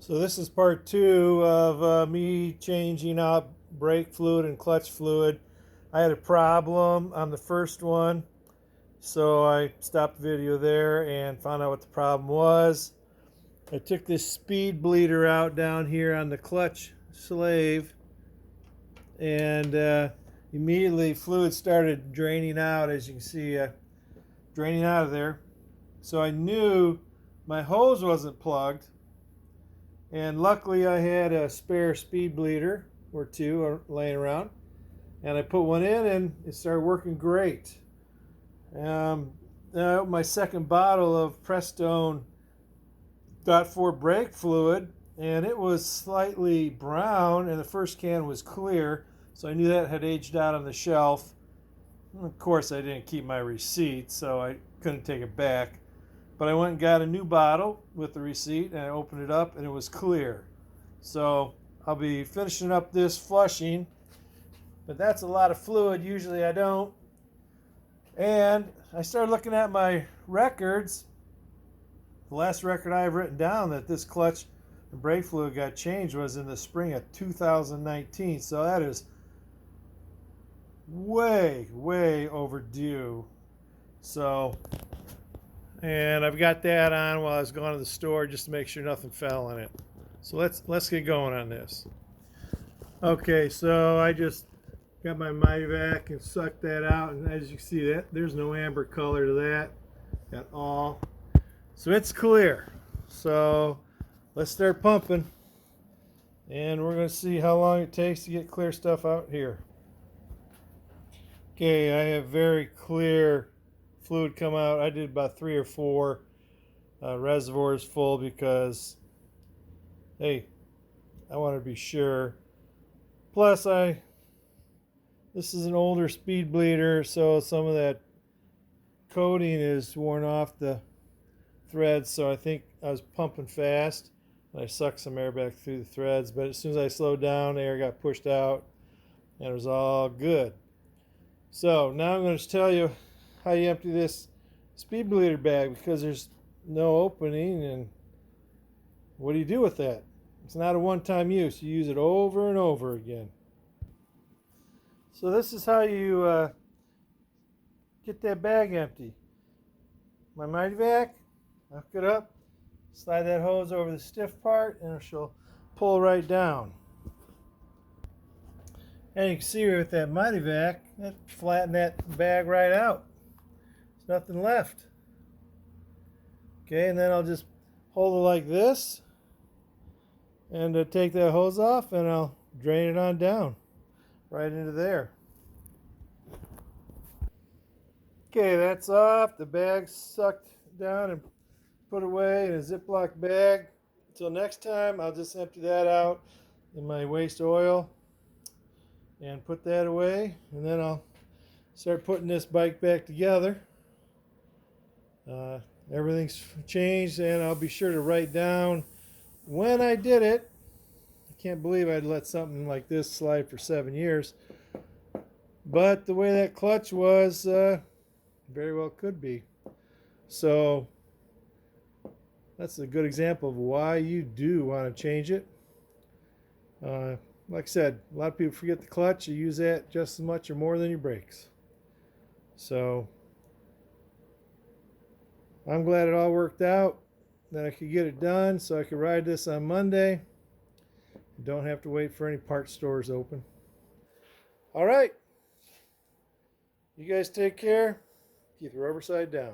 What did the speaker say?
So this is part two of me changing out brake fluid and clutch fluid. I had a problem on the first one, so I stopped the video there and found out what the problem was. I took this speed bleeder out down here on the clutch slave, and immediately fluid started draining out, as you can see, draining out of there. So I knew my hose wasn't plugged. And luckily I had a spare speed bleeder or two laying around. And I put one in and it started working great. Then I opened my second bottle of Prestone .4 brake fluid, and it was slightly brown, and the first can was clear. So I knew that had aged out on the shelf. And of course, I didn't keep my receipt, so I couldn't take it back. But I went and got a new bottle with the receipt, and I opened it up and it was clear. So I'll be finishing up this flushing, but that's a lot of fluid. Usually I don't. And I started looking at my records. The last record I have written down that this clutch and brake fluid got changed was in the spring of 2019. So that is way, way overdue. And I've got that on while I was going to the store just to make sure nothing fell in it. So let's get going on this. Okay, so I just got my Mighty Vac and sucked that out, and as you see, that there's no amber color to that at all. So it's clear. So let's start pumping, and we're going to see how long it takes to get clear stuff out here. Okay, I have very clear fluid come out. I did about 3 or 4 reservoirs full because, hey, I want to be sure. Plus, this is an older speed bleeder, so some of that coating is worn off the threads. So I think I was pumping fast, and I sucked some air back through the threads. But as soon as I slowed down, the air got pushed out, and it was all good. So now I'm going to tell you how you empty this speed bleeder bag, because there's no opening, and what do you do with that? It's not a one-time use. You use it over and over again. So this is how you get that bag empty. My Mighty Vac, hook it up, slide that hose over the stiff part, and she'll pull right down. And you can see with that Mighty Vac, that flattened that bag right out. There's nothing left. Okay, and then I'll just hold it like this and take that hose off, and I'll drain it on down right into there. Okay, that's off. The bag's sucked down and put away in a Ziploc bag. Until next time, I'll just empty that out in my waste oil and put that away, and then I'll start putting this bike back together. Everything's changed, and I'll be sure to write down when I did it. I can't believe I'd let something like this slide for 7 years, but the way that clutch was, very well could be. So that's a good example of why you do want to change it. Like I said, a lot of people forget the clutch. You use that just as much or more than your brakes. So I'm glad it all worked out, that I could get it done so I could ride this on Monday. Don't have to wait for any part stores open. All right. You guys take care. Keep the rubber side down.